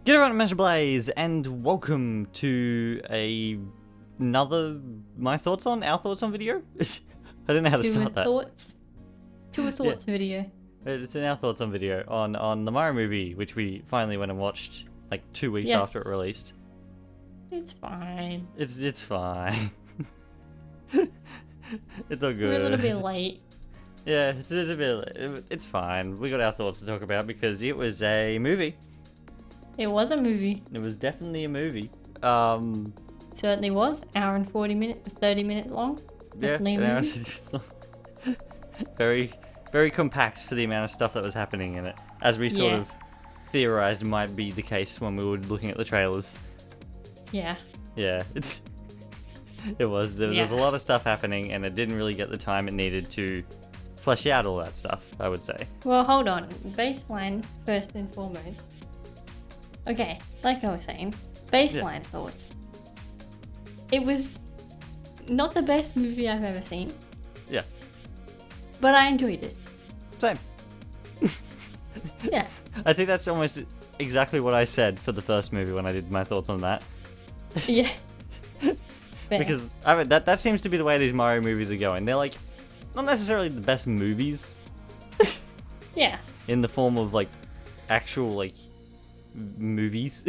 G'day everyone, I'm Blaze, and welcome to another our thoughts on video. I don't know how to start that. To a thoughts video. It's an our thoughts on video on the Mario movie, which we finally went and watched like 2 weeks after it released. It's fine. It's fine. It's all good. We're a little bit late. Yeah, it's a bit. It's fine. We got our thoughts to talk about because it was a movie. It was a movie. It was definitely a movie. Certainly was. Hour and 30 minutes long. Definitely a movie. Very compact for the amount of stuff that was happening in it, as we sort of theorized might be the case when we were looking at the trailers. Yeah. Yeah, it was. There was a lot of stuff happening, and it didn't really get the time it needed to flesh out all that stuff, I would say. Well, hold on. Baseline, first and foremost. Okay, like I was saying, baseline thoughts. It was not the best movie I've ever seen. Yeah. But I enjoyed it. Same. Yeah. I think that's almost exactly what I said for the first movie when I did my thoughts on that. Yeah. Because I mean, that seems to be the way these Mario movies are going. They're like, not necessarily the best movies. Yeah. In the form of like actual like movies.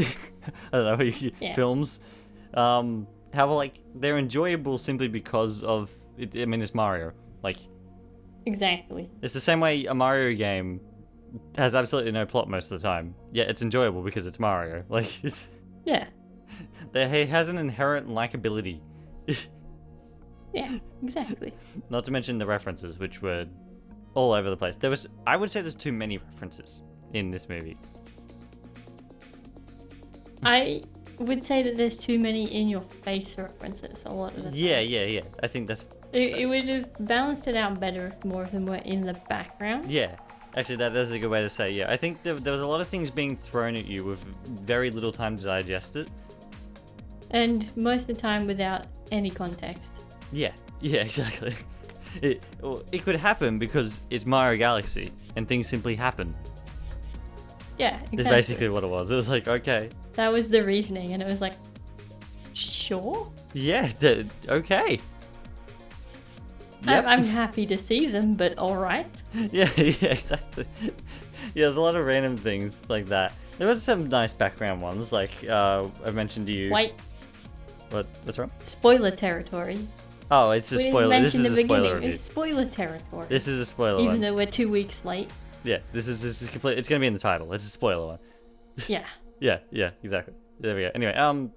I don't know, films. However, like they're enjoyable simply because of it. I mean, it's Mario. Like, exactly. It's the same way a Mario game has absolutely no plot most of the time. Yeah, it's enjoyable because it's Mario. Like, it's it has an inherent likability. Yeah, exactly. Not to mention the references, which were all over the place. I would say there's too many references in this movie. I would say that there's too many in-your-face references a lot of the time. Yeah. I think that's... It would have balanced it out better if more of them were in the background. Yeah. Actually, that is a good way to say, yeah. I think there was a lot of things being thrown at you with very little time to digest it. And most of the time without any context. Yeah, exactly. It could happen because it's Mario Galaxy, and things simply happen. Yeah, exactly. That's basically what it was. It was like, okay. That was the reasoning, and it was like, sure? Yeah, okay. Yep. I'm happy to see them, but alright. Yeah, exactly. Yeah, there's a lot of random things like that. There was some nice background ones, like I mentioned to you. Wait. What's wrong? Spoiler territory. Oh, it's a spoiler. This is a spoiler review. It's spoiler territory. This is a spoiler one. Even though we're 2 weeks late. Yeah, this is complete. It's gonna be in the title. It's a spoiler one. Yeah. Yeah, exactly. There we go. Anyway, what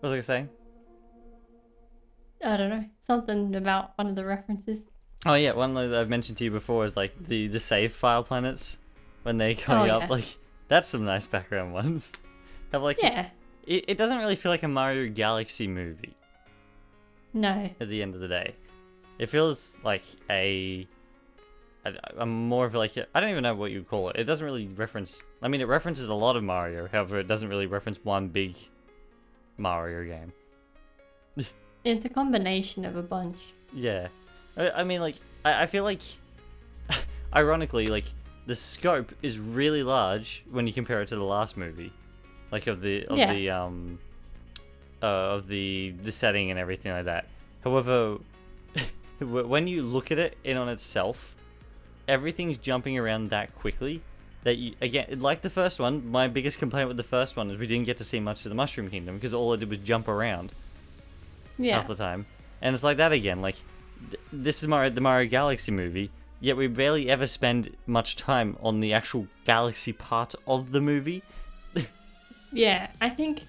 was I saying? I don't know. Something about one of the references. Oh yeah, one that I've mentioned to you before is like the save file planets when they coming up. Like that's some nice background ones. Have like it doesn't really feel like a Mario Galaxy movie. No. At the end of the day, it feels like I'm more of like I don't even know what you would call it. It doesn't really reference. I mean, it references a lot of Mario. However, it doesn't really reference one big Mario game. It's a combination of a bunch. Yeah, I mean, like I feel like, ironically, like the scope is really large when you compare it to the last movie, like of the setting and everything like that. However, when you look at it in on itself, everything's jumping around that quickly that you, again, like the first one, my biggest complaint with the first one is we didn't get to see much of the Mushroom Kingdom because all it did was jump around half the time. And it's like that again, like this is the Mario Galaxy movie, yet we barely ever spend much time on the actual galaxy part of the movie. Yeah, I think,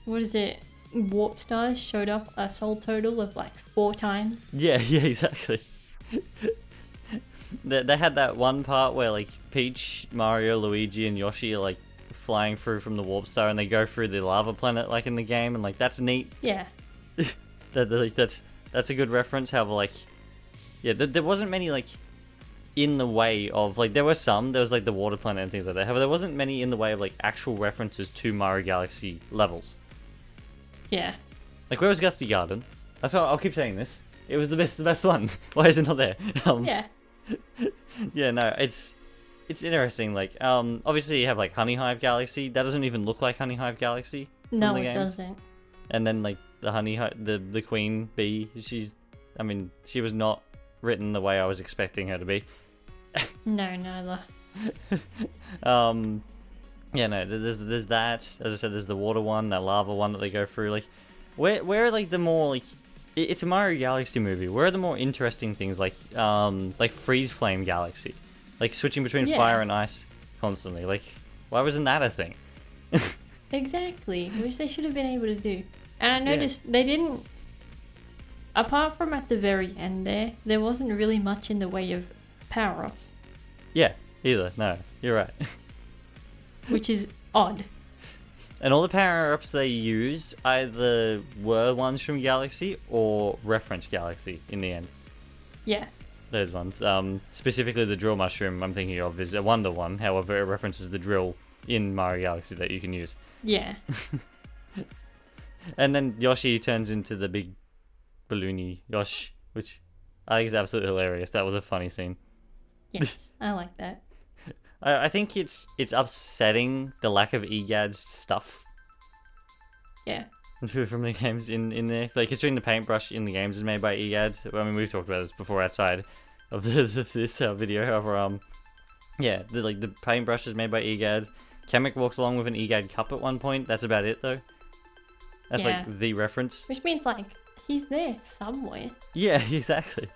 what is it, Warp Stars showed up a sole total of like 4 times. Yeah, exactly. They had that one part where like Peach, Mario, Luigi, and Yoshi are like flying through from the Warp Star, and they go through the lava planet like in the game, and like that's neat. Yeah. That's a good reference. However, like, yeah, there wasn't many like in the way of like there was like the water planet and things like that. However, there wasn't many in the way of like actual references to Mario Galaxy levels. Yeah. Like, where was Gusty Garden? That's why I'll keep saying this. It was the best one. Why is it not there? Yeah. Yeah, no, it's it's interesting. Like, obviously you have like Honey Hive Galaxy. That doesn't even look like Honey Hive Galaxy. No, the it games. doesn't. And then like the the queen bee. I mean, she was not written the way I was expecting her to be. No, neither. Yeah, no. There's that. As I said, there's the water one, that lava one that they go through. Like, where are like the more like. It's a Mario Galaxy movie. Where are the more interesting things like Freeze Flame Galaxy, like switching between fire and ice constantly? Like, why wasn't that a thing? Exactly, which they should have been able to do. And I noticed they didn't. Apart from at the very end, there wasn't really much in the way of power-ups. Yeah, either. No, you're right. Which is odd. And all the power-ups they used either were ones from Galaxy or reference Galaxy in the end. Yeah. Those ones. Specifically the drill mushroom I'm thinking of is a Wonder one. However, it references the drill in Mario Galaxy that you can use. Yeah. And then Yoshi turns into the big balloony Yosh, which I think is absolutely hilarious. That was a funny scene. Yes, I like that. I think it's upsetting the lack of EGAD stuff. Yeah. From the games in there. Like, considering the paintbrush in the games is made by EGAD. I mean, we've talked about this before outside of this video. However, yeah, the paintbrush is made by EGAD. Kamek walks along with an EGAD cup at one point. That's about it, though. That's like the reference. Which means like he's there somewhere. Yeah, exactly.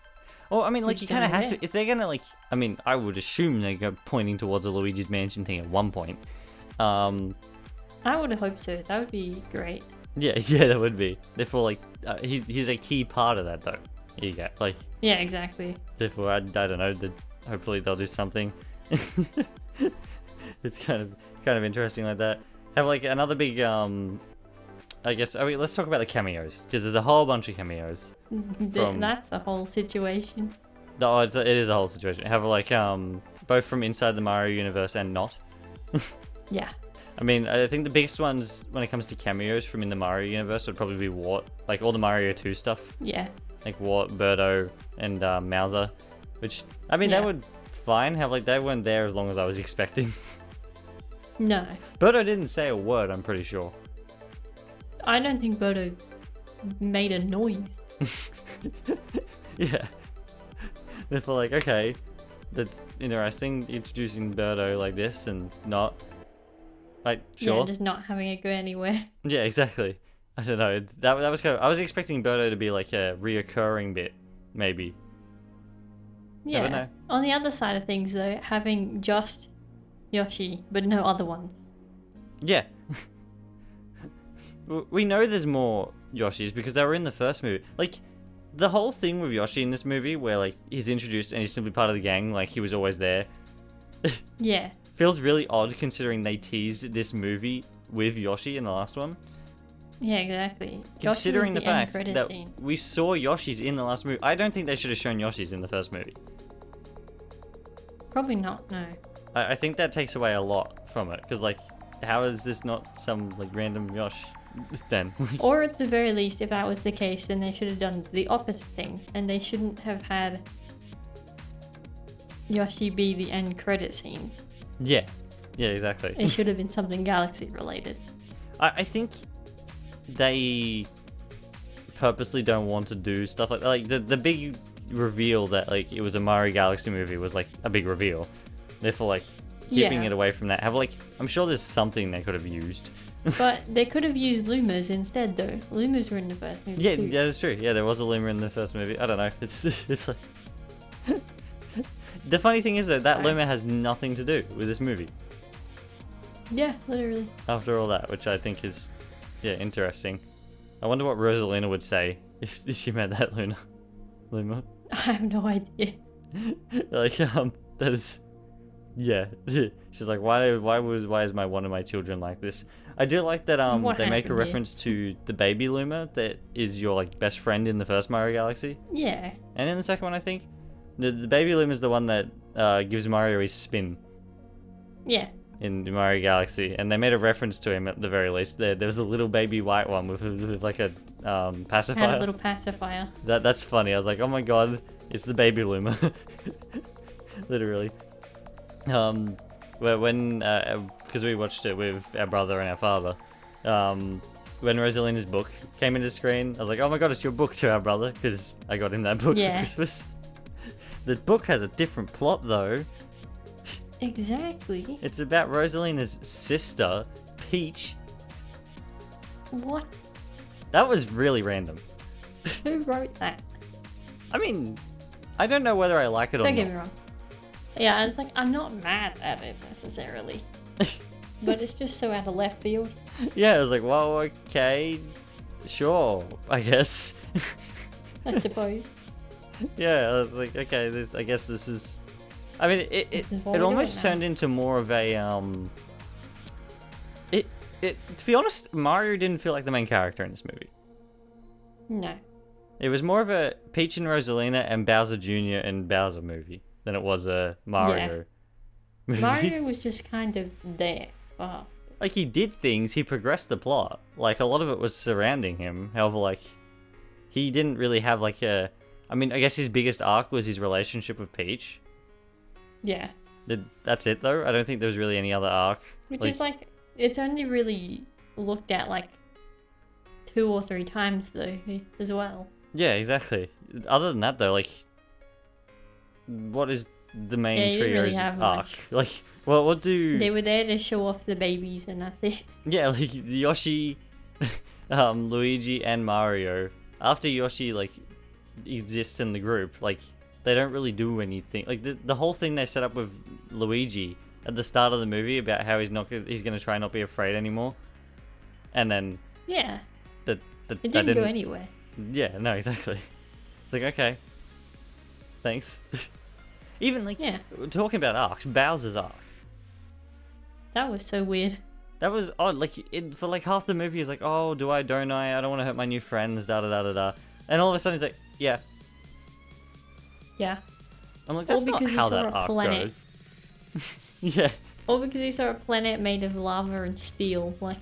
Well, I mean, like, Which you kind of don't have know to if they're gonna like. I mean, I would assume they go pointing towards a Luigi's Mansion thing at one point. I would have hoped so. That would be great. Yeah, that would be. Therefore, like, he's a key part of that, though. EGAD, like. Yeah, exactly. Therefore, I don't know. Hopefully, they'll do something. It's kind of interesting like that. Have like another big I guess. I mean, let's talk about the cameos because there's a whole bunch of cameos. That's a whole situation. No, it is a whole situation. Have like both from inside the Mario universe and not. Yeah. I mean, I think the biggest ones when it comes to cameos from in the Mario universe would probably be Wart, like all the Mario 2 stuff. Yeah. Like Wart, Birdo, and Mauser, which I mean they would fine. Have like they weren't there as long as I was expecting. No. Birdo didn't say a word. I'm pretty sure. I don't think Birdo made a noise. Yeah. Therefore, like, okay, that's interesting. Introducing Birdo like this and not. Like, sure. Yeah, just not having it go anywhere. Yeah, exactly. I don't know. That was kind of. I was expecting Birdo to be like a reoccurring bit, maybe. Yeah. Never know. On the other side of things, though, having just Yoshi, but no other ones. Yeah. We know there's more Yoshis because they were in the first movie. Like, the whole thing with Yoshi in this movie, where like he's introduced and he's simply part of the gang, like he was always there. Yeah. Feels really odd considering they teased this movie with Yoshi in the last one. Yeah, exactly. Considering the fact that scene. we saw Yoshis in the last movie, I don't think they should have shown Yoshis in the first movie. Probably not, no. I think that takes away a lot from it, because like, how is this not some like random Yosh then? Or at the very least, if that was the case, then they should have done the opposite thing, and they shouldn't have had Yoshi be the end credit scene. Yeah, exactly. It should have been something Galaxy related. I think they purposely don't want to do stuff like that. Like the big reveal that like it was a Mario Galaxy movie was like a big reveal. Therefore, like keeping it away from that. Have like I'm sure there's something they could have used. But they could have used Lumas instead, though. Lumas were in the first movie. Yeah, too. that's true. Yeah, there was a Luma in the first movie. I don't know. It's like the funny thing is that Luma has nothing to do with this movie. Yeah, literally. After all that, which I think is interesting. I wonder what Rosalina would say if she met that Luma. I have no idea. Like that is. Yeah, she's like, why is one of my children like this? I do like that they make a reference to the baby Luma that is your like best friend in the first Mario Galaxy. Yeah. And in the second one, I think the baby Luma is the one that gives Mario his spin. Yeah. In Mario Galaxy, and they made a reference to him at the very least. There was a little baby white one with like a pacifier. Had a little pacifier. That's funny. I was like, oh my god, it's the baby Luma. Literally. when because we watched it with our brother and our father, when Rosalina's book came into screen, I was like, oh my god, it's your book, to our brother, because I got him that book for Christmas. The book has a different plot though. Exactly. It's about Rosalina's sister, Peach. What? That was really random. Who wrote that? I mean, I don't know whether I like it or Don't not. get me wrong. Yeah, it's like, I'm not mad at it necessarily. But it's just so out of left field. Yeah, I was like, well, okay, sure, I guess. I suppose. Yeah, I was like, okay, I guess this is. I mean, it we're almost doing turned into more of a to be honest, Mario didn't feel like the main character in this movie. No. It was more of a Peach and Rosalina and Bowser Jr. and Bowser movie than it was a Mario movie. Mario was just kind of there. Oh. Like, he did things, he progressed the plot. Like, a lot of it was surrounding him. However, like, he didn't really have, like, a... I mean, I guess his biggest arc was his relationship with Peach. Yeah. That's it, though? I don't think there was really any other arc. Which is, like, it's only really looked at, like, 2 or 3 times, though, as well. Yeah, exactly. Other than that, though, like... What is the main trio's arc? Much. Like, well, what do... They were there to show off the babies, and that's it. Yeah, like, Yoshi, Luigi, and Mario. After Yoshi, like, exists in the group, like, they don't really do anything. Like, the whole thing they set up with Luigi at the start of the movie about how he's gonna try not be afraid anymore, and then Yeah. it Didn't go anywhere. Yeah, no, exactly. It's like, okay, thanks. Even like, talking about arcs, Bowser's arc. That was so weird. That was odd. Like, for like half the movie, he's like, oh, don't I? I don't want to hurt my new friends, da da da da da. And all of a sudden, he's like, yeah. Yeah. I'm like, that's not how that arc goes. Yeah. Or because he saw a planet made of lava and steel. Like.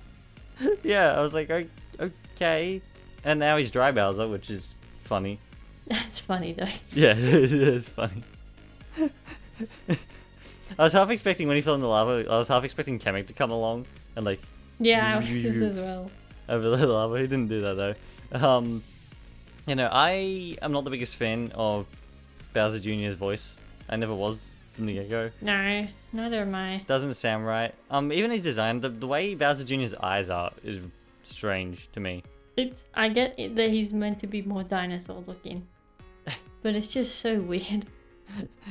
Yeah, I was like, okay. And now he's Dry Bowser, which is funny. That's funny, though. Yeah, it is funny. I was half expecting when he fell in the lava, I was half expecting Kamek to come along and like... Yeah, I was as well. Over the lava. He didn't do that though. You know, I am not the biggest fan of Bowser Jr.'s voice. I never was from the get-go. No, neither am I. Doesn't sound right. Even his design, the way Bowser Jr.'s eyes are is strange to me. I get it that he's meant to be more dinosaur looking. But it's just so weird.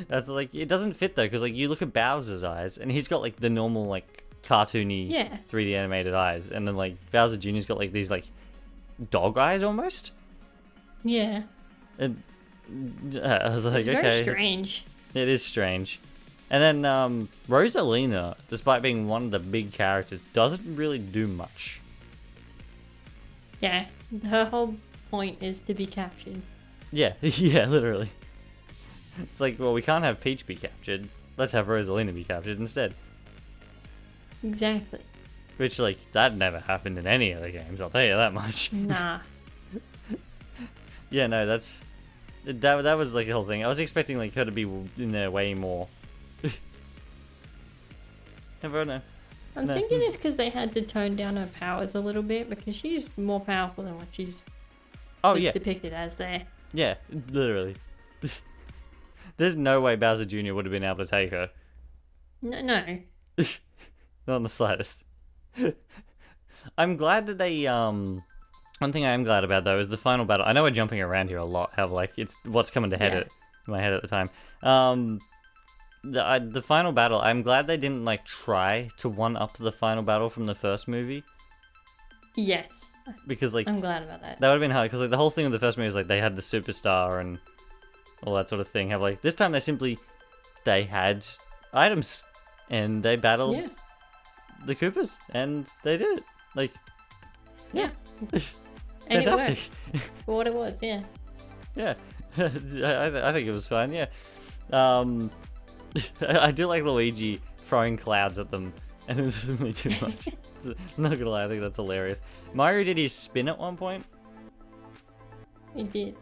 That's like, it doesn't fit though, because like you look at Bowser's eyes and he's got like the normal like cartoony 3D animated eyes, and then like Bowser Jr.'s got like these like dog eyes almost. Yeah. And I was like, it's okay, very strange. It is strange. And then Rosalina, despite being one of the big characters, doesn't really do much. Yeah, her whole point is to be captured. Yeah, yeah, literally. It's like, well, we can't have Peach be captured. Let's have Rosalina be captured instead. Exactly. Which, like, that never happened in any of the games, I'll tell you that much. Nah. Yeah, no, that was, like, the whole thing. I was expecting, like, her to be in there way more. Never know. I'm thinking it's because they had to tone down her powers a little bit, because she's more powerful than what she's depicted as there. Yeah, literally. There's no way Bowser Jr. would have been able to take her. No. Not in the slightest. I'm glad that they, one thing I am glad about, though, is the final battle. I know we're jumping around here a lot, how, like, it's what's coming to in my head at the time. The final battle, I'm glad they didn't, like, try to one-up the final battle from the first movie. Yes. Because, like... I'm glad about that. That would have been hard, because, like, the whole thing with the first movie is, like, they had the superstar and all that sort of thing. Have, like, this time they had items, and they battled the Koopas, and they did it. Like... Yeah. Fantastic. For what it was, yeah. Yeah. I think it was fun, yeah. I do like Luigi throwing clouds at them, and it doesn't really do much. Not gonna lie, I think that's hilarious. Mario did his spin at one point. He did.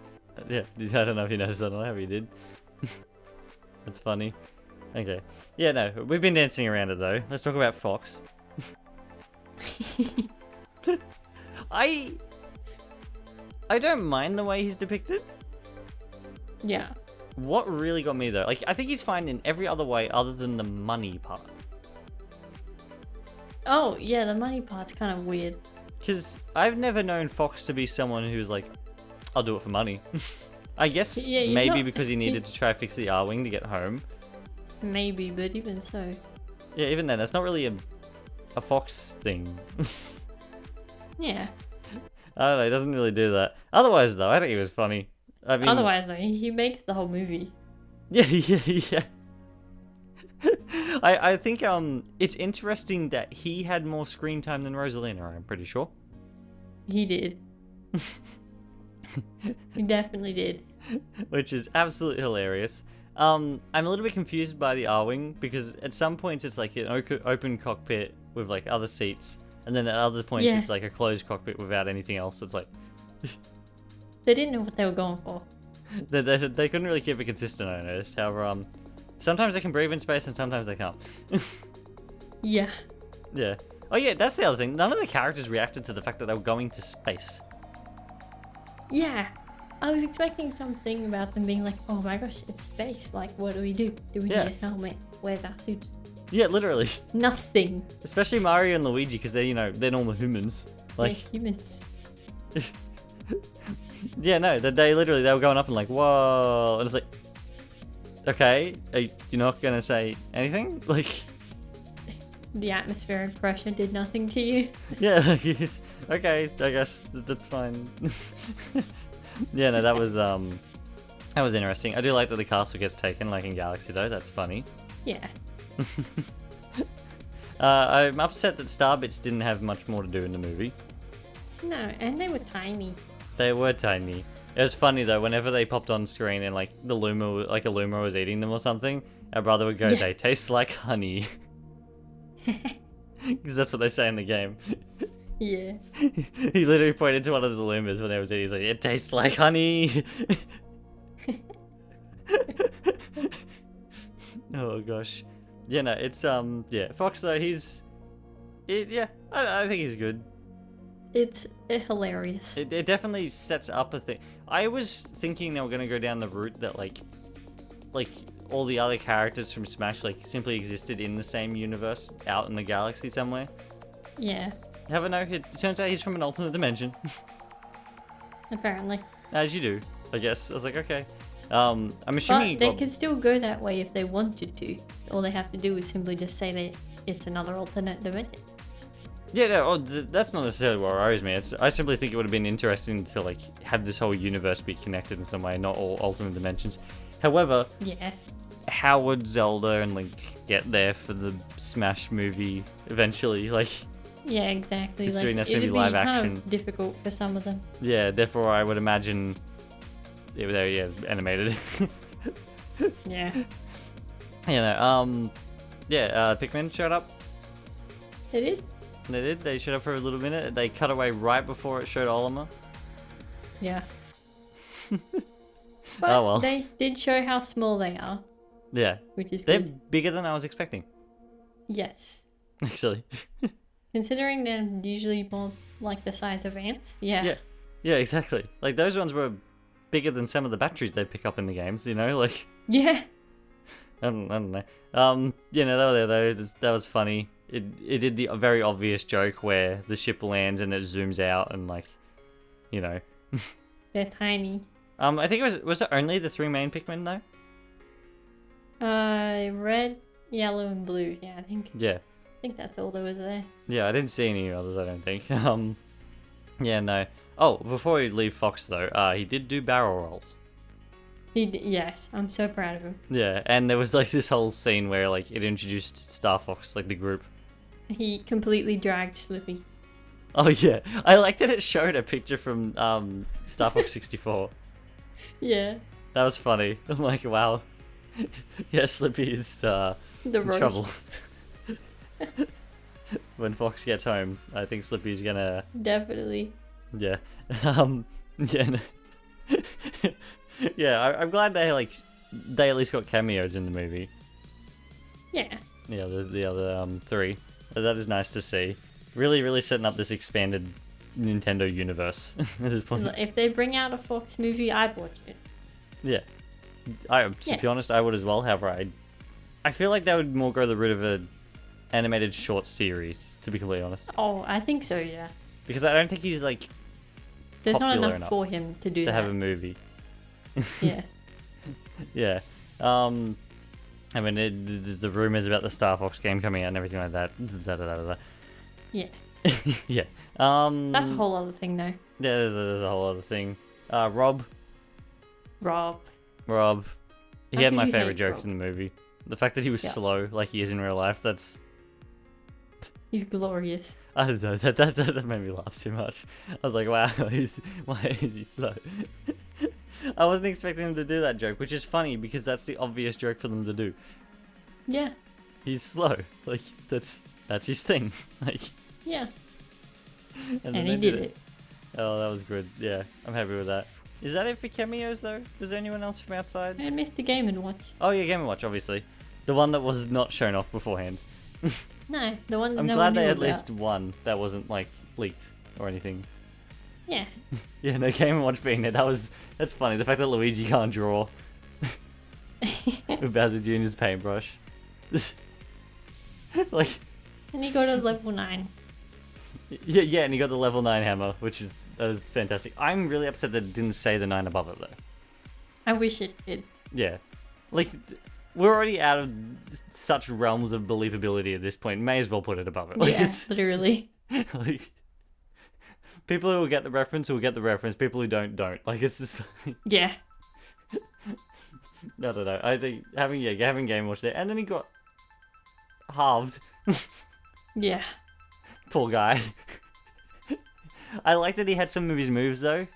Yeah, I don't know if you noticed that or not, he did. That's funny. Okay. Yeah, no, we've been dancing around it though. Let's talk about Fox. I don't mind the way he's depicted. Yeah. What really got me though, like, I think he's fine in every other way other than the money part. Oh, yeah, the money part's kind of weird. Because I've never known Fox to be someone who's like, I'll do it for money. I guess Yeah, he's maybe not- because he needed to try to fix the R-Wing to get home. Maybe, but even so. Yeah, even then, that's not really a Fox thing. Yeah. I don't know, he doesn't really do that. Otherwise, though, I think he was funny. I mean, Otherwise, though, he makes the whole movie. yeah, yeah. I think it's interesting that he had more screen time than Rosalina, I'm pretty sure. He did. He definitely did. Which is absolutely hilarious. I'm a little bit confused by the R-Wing because at some points it's like an open cockpit with like other seats, and then at other points Yeah. it's like a closed cockpit without anything else. It's like They didn't know what they were going for. they couldn't really keep it consistent, I noticed. However, sometimes they can breathe in space and sometimes they can't. Yeah. Yeah. Oh yeah, that's the other thing. None of the characters reacted to the fact that they were going to space. Yeah. I was expecting something about them being like, oh my gosh, it's space. Like, what do we do? Do we Yeah. need a helmet? Where's our suits? Yeah, literally. Nothing. Especially Mario and Luigi because they're normal humans. Like Like, humans. yeah, no, they literally they were going up and like, whoa, and it's like, okay, you're not gonna say anything? Like, The atmospheric pressure did nothing to you. yeah, like, okay, I guess that's fine. Yeah, no, that was interesting. I do like that the castle gets taken, like in Galaxy though. That's funny. Yeah. I'm upset that Starbits didn't have much more to do in the movie. No, and they were tiny. They were tiny. It was funny though, whenever they popped on screen and like a Luma was eating them or something, our brother would go, Yeah. they taste like honey. Because that's what they say in the game. Yeah. He literally pointed to one of the Lumas when they was eating, he's like, it tastes like honey. Oh gosh. Yeah, no, it's yeah, Fox though, yeah, I think he's good. It's hilarious. It definitely sets up a thing. I was thinking they were gonna go down the route that like all the other characters from Smash like simply existed in the same universe out in the galaxy somewhere. Yeah. However, no, it turns out he's from an alternate dimension, Apparently. as you do. I guess I was like, okay. I'm assuming. But they could still go that way if they wanted to. All they have to do is simply just say that it's another alternate dimension. Yeah, no, that's not necessarily what worries me. I simply think it would have been interesting to like have this whole universe be connected in some way, not all alternate dimensions. However, Yeah. how would Zelda and Link get there for the Smash movie eventually? Like, Yeah, exactly. Considering Like, that's gonna be it'd live kind action. of difficult for some of them. yeah, therefore I would imagine they're animated. Yeah. Pikmin showed up. They did? They did. They showed up for a little minute. They cut away right before it showed Olimar. Yeah. But Oh, well. they did show how small they are, Yeah, which is they're good. bigger than I was expecting. Yes. Actually. Considering they're usually more like the size of ants. Yeah. Yeah. Yeah, exactly. Like those ones were bigger than some of the batteries they pick up in the games. You know, like Yeah. I don't know. They were there. That was funny. It did the very obvious joke where the ship lands and it zooms out and like, you know. They're tiny. I think was it only the 3 main Pikmin though? Red, yellow, and blue. Yeah, I think that's all there was there. Yeah. I didn't see any others. I don't think. Yeah, no. Oh, before we leave Fox though, he did do barrel rolls. Yes, I'm so proud of him. Yeah, and there was like this whole scene where like it introduced Star Fox, like the group. He completely dragged Slippy. Oh yeah, I like that it showed a picture from Star Fox 64. Yeah. That was funny. I'm like, wow. Yeah, Slippy is The in roast. trouble. When Fox gets home, I think Slippy's gonna. Definitely. Yeah. Yeah. No. Yeah, I'm glad they at least got cameos in the movie. Yeah. The other three. That is nice to see. Really, really setting up this expanded Nintendo universe at this point. If they bring out a Fox movie, I'd watch it. Yeah. To be honest, I would as well. However, I feel like that would more go the route of a animated short series, to be completely honest. Oh, I think so, yeah. Because I don't think he's like There's not popular enough for him to do to that. have a movie. Yeah. Yeah. I mean, there's the rumors about the Star Fox game coming out and everything like that. Yeah. Yeah. That's a whole other thing, though. Yeah, there's a whole other thing. Rob. He How had could my you favorite hate jokes Rob? in the movie. The fact that he was Yeah. slow, like he is in real life, He's glorious. I don't know, that made me laugh too much. I was like, wow, why is he slow? I wasn't expecting him to do that joke, which is funny because that's the obvious joke for them to do. Yeah. He's slow. Like, that's his thing. Like, Yeah. and And they he did it. Oh, that was good. Yeah, I'm happy with that. Is that it for cameos, though? Was there anyone else from outside? And Mr. Game & Watch. Oh, yeah, Game & Watch, obviously. The one that was not shown off beforehand. No, the one that I'm no glad one knew they had at about. least one that wasn't, like, leaked or anything. Yeah. Yeah, no, Game & Watch being there, that's funny. The fact that Luigi can't draw with Bowser Jr.'s paintbrush. Like, And he got a level 9. yeah, and he got the level 9 hammer, that was fantastic. I'm really upset that it didn't say the 9 above it, though. I wish it did. Yeah. Like, we're already out of such realms of believability at this point. May as well put it above it. Like, Yeah, literally. like, people who will get the reference will get the reference. People who don't. Like, it's just... Yeah. I don't know. I think having Game Watch there, and then he got halved. Yeah. Poor guy. I like that he had some of his moves though,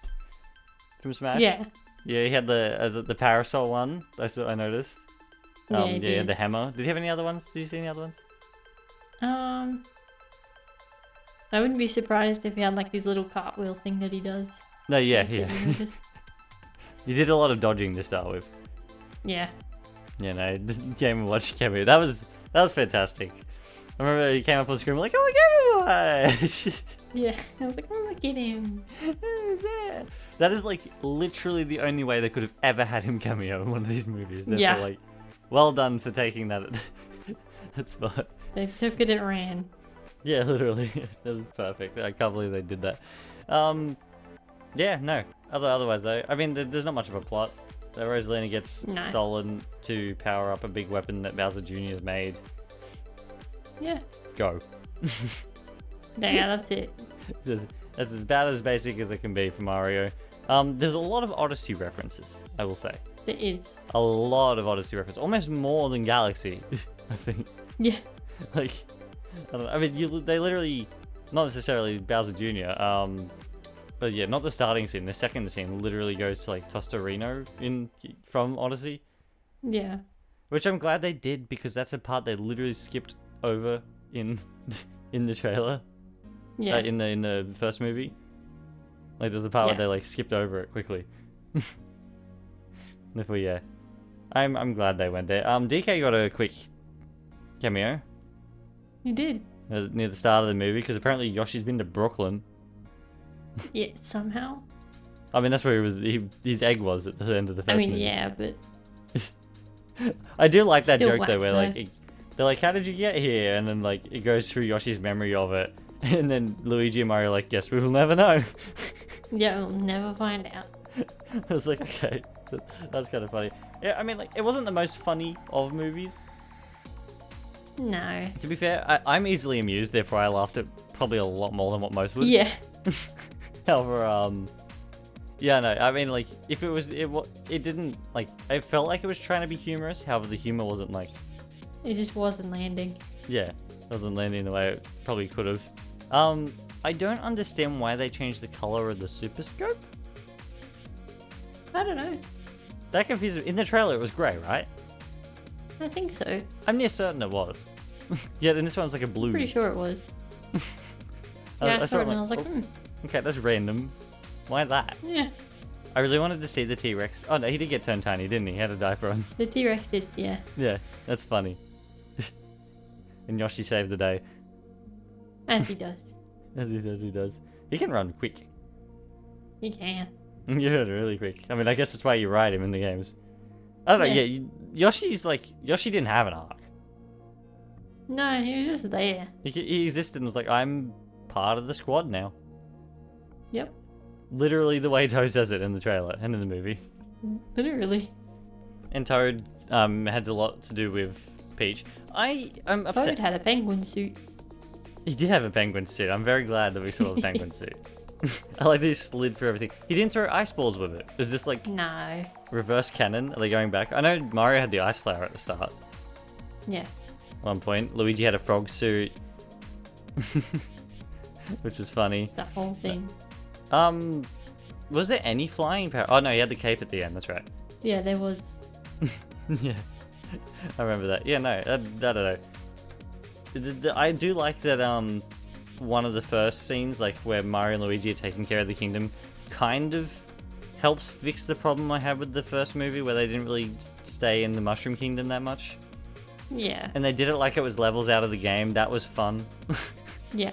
from Smash. Yeah. Yeah, he had the parasol one. I noticed. Yeah, he He did. had the hammer. Did he have any other ones? Did you see any other ones? I wouldn't be surprised if he had like his little cartwheel thing that he does. No, yeah, Just get you yeah. noticed. He did a lot of dodging to start with. Yeah. Yeah, no, Game & Watch cameo. That was fantastic. I remember he came up on screen like, "Oh, Game & Watch!" Yeah. I was like, oh, look at him. Yeah. That is like literally the only way they could have ever had him cameo in one of these movies. Therefore, Yeah. like, well done for taking that spot. They took it and ran. Yeah, literally. That was perfect. I can't believe they did that. Yeah, no. Otherwise though, I mean, there's not much of a plot. Rosalina gets No. stolen to power up a big weapon that Bowser Jr. has made. Yeah. Go. Yeah, that's it. That's about as basic as it can be for Mario. There's a lot of Odyssey references, I will say. There is. A lot of Odyssey references. Almost more than Galaxy, I think. Yeah. Like, I don't know. I mean, they literally, not necessarily Bowser Jr., but yeah, not the starting scene. The second scene literally goes to like Tostarino from Odyssey, Yeah. which I'm glad they did because that's a part they literally skipped over in the trailer. Yeah. In the first movie. Like there's a part where Yeah. they like skipped over it quickly. Therefore, yeah, I'm glad they went there. DK got a quick cameo You did. near the start of the movie because apparently Yoshi's been to Brooklyn. Yeah, somehow. I mean, that's where his egg was at the end of the first I mean, movie. yeah, but I do like that Still joke though, where whack, like they're like, "How did you get here?" And then like it goes through Yoshi's memory of it, and then Luigi and Mario are like, "Guess we will never know." yeah, we'll never find out. I was like, okay, that's kind of funny. Yeah, I mean, like it wasn't the most funny of movies. No. To be fair, I'm easily amused, therefore I laughed at probably a lot more than what most would. Yeah. However, yeah, no, I mean, like, if it didn't, like, it felt like it was trying to be humorous, however, the humor wasn't, like, It just wasn't landing. yeah, wasn't landing the way it probably could have. I don't understand why they changed the color of the Super Scope. I don't know. That confused me. In the trailer, it was grey, right? I think so. I'm near certain it was. Yeah, then this one's like a blue. Pretty sure it was. Yeah, I saw it and I was like, oh, okay, that's random. Why that? yeah. I really wanted to see the T-Rex. Oh no, he did get turned tiny, didn't he? He had a diaper on. The T-Rex did, yeah. Yeah, that's funny. and Yoshi saved the day. As he does. As he does. He can run quick. He can. You're really quick. I mean, I guess that's why you ride him in the games. I don't know, Yeah. Yoshi's like... Yoshi didn't have an arc. No, he was just there. He existed and was like, I'm part of the squad now. Yep. Literally the way Toad says it in the trailer and in the movie. Literally. And Toad had a lot to do with Peach. I'm upset. Toad had a penguin suit. He did have a penguin suit. I'm very glad that we saw the penguin suit. I like that he slid through everything. He didn't throw ice balls with it. Is this like No. reverse cannon? Are they going back? I know Mario had the ice flower at the start. Yeah. One point. Luigi had a frog suit. Which was funny. The whole thing. Was there any flying power? Oh no, he had the cape at the end, that's right. Yeah, there was. Yeah. I remember that. Yeah, no, I don't know. I do like that one of the first scenes, like where Mario and Luigi are taking care of the kingdom, kind of helps fix the problem I had with the first movie where they didn't really stay in the Mushroom Kingdom that much. Yeah. And they did it like it was levels out of the game. That was fun. Yeah.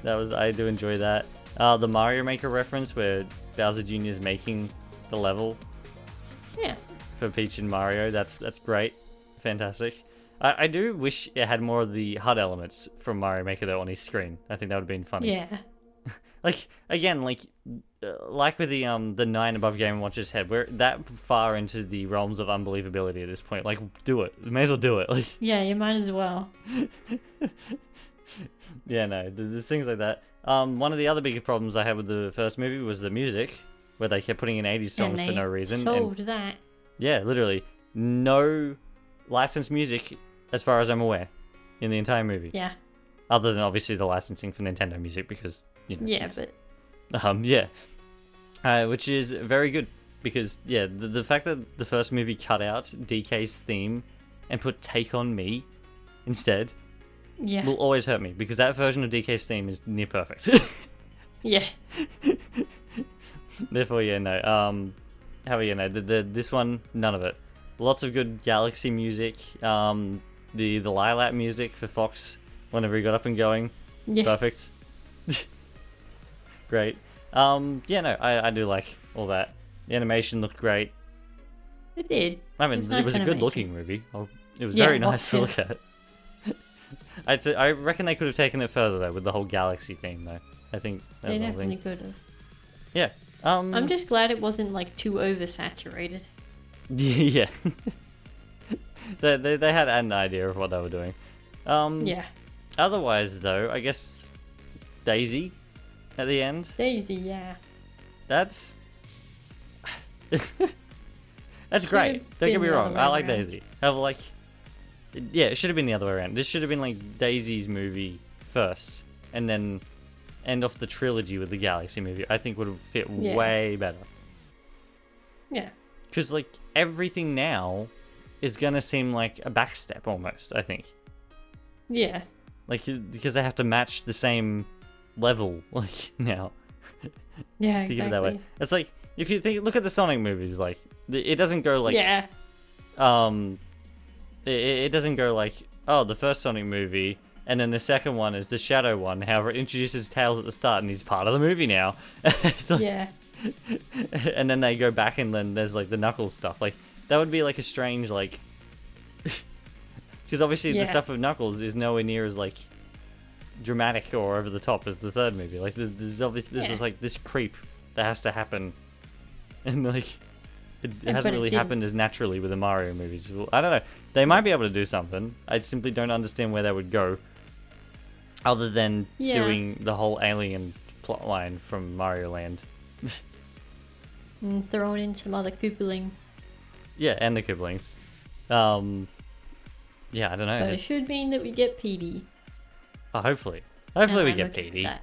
I do enjoy that. The Mario Maker reference where Bowser Jr. is making the level Yeah. for Peach and Mario. That's great. Fantastic. I do wish it had more of the HUD elements from Mario Maker though on his screen. I think that would have been funny. Yeah. Like again, like with the 9 above Game & Watch's head, we're that far into the realms of unbelievability at this point. Like, do it. You may as well do it. Like, Yeah, you might as well. yeah, no, there's things like that. One of the other bigger problems I had with the first movie was the music, where they kept putting in 80s songs for no reason. Solved that. Yeah, literally no licensed music, as far as I'm aware, in the entire movie. Yeah. Other than obviously the licensing for Nintendo music, because you know. Yeah, but Yeah. Which is very good because yeah, the fact that the first movie cut out DK's theme and put "Take on Me" instead yeah. will always hurt me because that version of DK's theme is near perfect. Yeah. Therefore, yeah, no. However, yeah, no. This one, none of it. Lots of good Galaxy music. The Lilac music for Fox whenever he got up and going. Yeah. Perfect. Great. Yeah, no, I do like all that. The animation looked great. It did. I mean, It's nice it was a animation. good looking movie. It was Yeah, very nice to watch look at. I reckon they could have taken it further though with the whole Galaxy theme though. I think that's They the whole definitely thing. could have. Yeah. I'm just glad it wasn't like too oversaturated. Yeah. they had an idea of what they were doing. Yeah. Otherwise though, I guess Daisy at the end. Daisy, yeah. That's that's Should've great. Don't get been me the wrong. other I way like around. Daisy. Yeah, it should have been the other way around. This should have been like Daisy's movie first, and then end off the trilogy with the Galaxy movie. I think would have fit Yeah. way better. Yeah. Because like everything now is gonna seem like a backstep almost. I think Yeah. like because they have to match the same level like now. Yeah, To give it exactly. that way. It's like if you think, look at the Sonic movies. Like it doesn't go like yeah. It doesn't go like, oh, the first Sonic movie, and then the second one is the Shadow one. However, it introduces Tails at the start, and he's part of the movie now. Yeah. And then they go back, and then there's like the Knuckles stuff. Like that would be like a strange like, because obviously Yeah. the stuff with Knuckles is nowhere near as like dramatic or over the top as the third movie. Like there's obviously this is Yeah. like this creep that has to happen, and like. It But hasn't it really didn't. happened as naturally with the Mario movies. Well, I don't know. They might be able to do something. I simply don't understand where they would go. Other than Yeah. doing the whole alien plotline from Mario Land. And thrown in some other Koopalings. Yeah, and the Kooplings. Yeah, I don't know. But it It's- should mean that we get Petey. oh, hopefully. Hopefully we I'm get okay with Petey. that.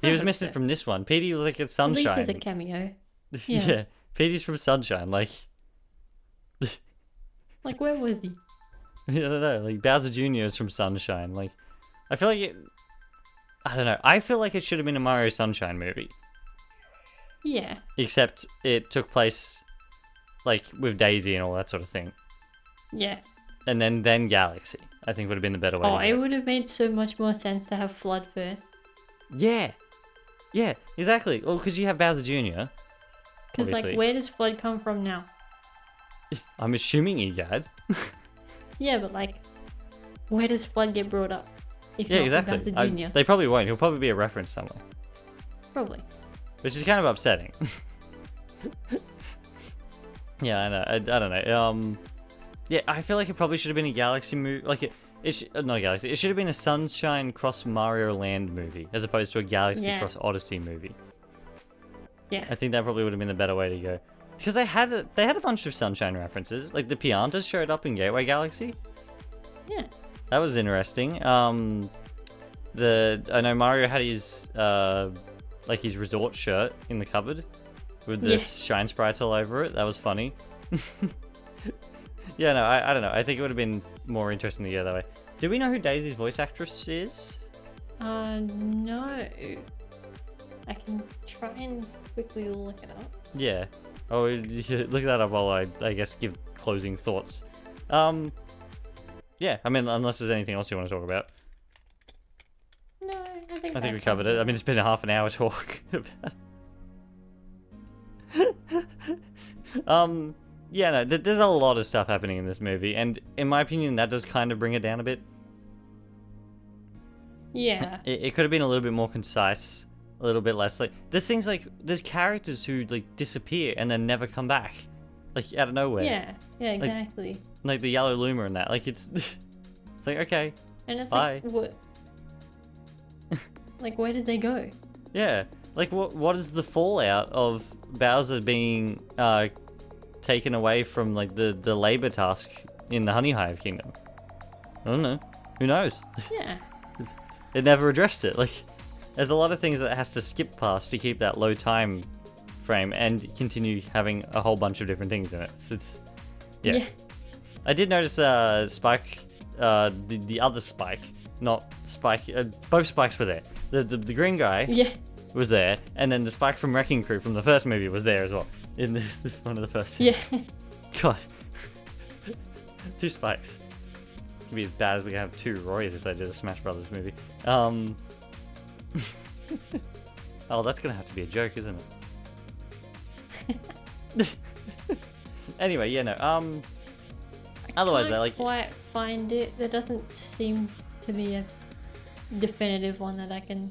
He I was hope missing so. from this one. Petey was like at At Sunshine. least as a cameo. yeah. Yeah. Petey's from Sunshine. Like, Like, where was he? I don't know. Like, Bowser Jr. is from Sunshine. Like, I feel like it... I don't know. I feel like it should have been a Mario Sunshine movie. Yeah. Except it took place, like, with Daisy and all that sort of thing. Yeah. and then Galaxy. I think would have been the better way. Oh, to it go. would have made so much more sense to have Flood first. Yeah, yeah, exactly. Well, because you have Bowser Jr. Because, like, obviously. where does Flood come from now? I'm assuming Egad. Yeah, but, like, where does Flood get brought up? If Yeah, not exactly. from Bowser Jr. They probably won't. He'll probably be a reference somewhere, Probably. which is kind of upsetting. Yeah, I know. I don't know. Yeah, I feel like it probably should have been a Galaxy movie. Like not a Galaxy. It should have been a Sunshine Cross Mario Land movie, as opposed to a Galaxy Cross Odyssey movie. Yeah. I think that probably would have been the better way to go, because they had a bunch of Sunshine references. Like the Piantas showed up in Gateway Galaxy. Yeah. That was interesting. I know Mario had his like his resort shirt in the cupboard with the shine sprites all over it. That was funny. Yeah, no, I don't know. I think it would have been more interesting to go that way. Do we know who Daisy's voice actress is? No. I can try and quickly look it up. Yeah. Oh, look that up while I guess give closing thoughts. Yeah, I mean, unless there's anything else you want to talk about. No, I think we covered it. I mean, it's been a half an hour talk about yeah, no, there's a lot of stuff happening in this movie, and in my opinion, that does kind of bring it down a bit. Yeah. It could have been a little bit more concise, a little bit less. Like, there's characters who, like, disappear and then never come back. Like, out of nowhere. Yeah, exactly. Like the yellow Luma and that. Like, it's like, okay. And it's bye. like, what? Like, where did they go? Yeah. Like, what is the fallout of Bowser being taken away from, like, the labor task in the Honey Hive Kingdom? I don't know. Who knows? Yeah. It never addressed it. Like, there's a lot of things that it has to skip past to keep that low time frame and continue having a whole bunch of different things in it. So yeah. I did notice Spike, the other Spike, not Spike. Both Spikes were there. The green guy was there, and then the Spike from Wrecking Crew from the first movie was there as well in one of the first. Yeah. God. 2 Spikes. It'd be as bad as we can have 2 Roys if they did a Smash Brothers movie. Oh, that's gonna have to be a joke, isn't it? Anyway, yeah, no. Otherwise, I like. Quite find it. There doesn't seem to be a definitive one that I can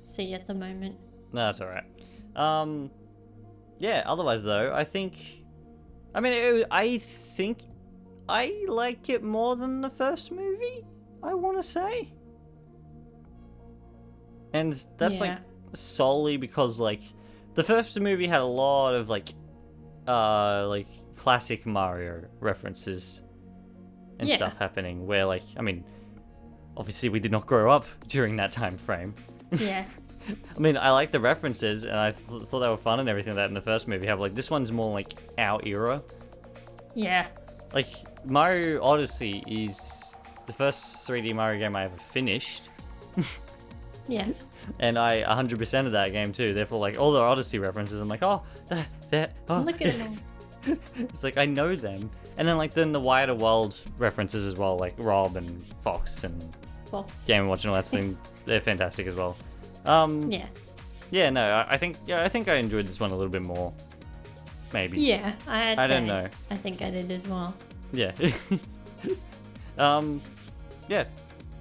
see at the moment. No, that's all right. Yeah. Otherwise, though, I think. I mean, I think I like it more than the first movie. I want to say. And that's like solely because like the first movie had a lot of like classic Mario references and stuff happening where, like, I mean, obviously we did not grow up during that time frame. Yeah. I mean, I like the references and I thought they were fun and everything like that in the first movie. Have like this one's more like our era. Yeah. Like Mario Odyssey is the first 3D Mario game I ever finished. Yeah. And I 100% of that game too. Therefore, like all the Odyssey references, I'm like, oh, Look at it all. It's like I know them, and then the wider world references as well, like Rob and Fox and Game & Watch and all that thing. They're fantastic as well. Yeah, no, I think I enjoyed this one a little bit more. Maybe. Yeah, I don't know. I think I did as well. Yeah. Yeah.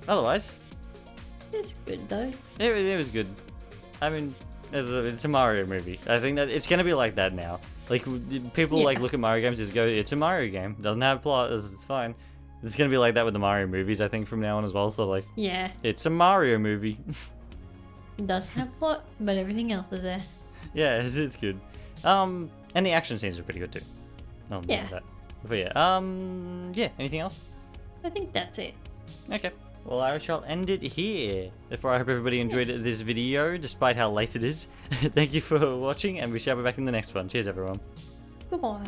Otherwise, It's good though. it was good. I mean, it's a Mario movie. I think that it's gonna be like that now. Like people like look at Mario games and just go, "It's a Mario game. Doesn't have plot. It's fine." It's gonna be like that with the Mario movies, I think, from now on as well. So like, it's a Mario movie. It doesn't have plot, but everything else is there. Yeah, it's good. And the action scenes are pretty good too. That. But yeah. Anything else? I think that's it. Okay. Well, I shall end it here. Therefore, I hope everybody enjoyed this video, despite how late it is. Thank you for watching, and we shall be back in the next one. Cheers, everyone. Goodbye.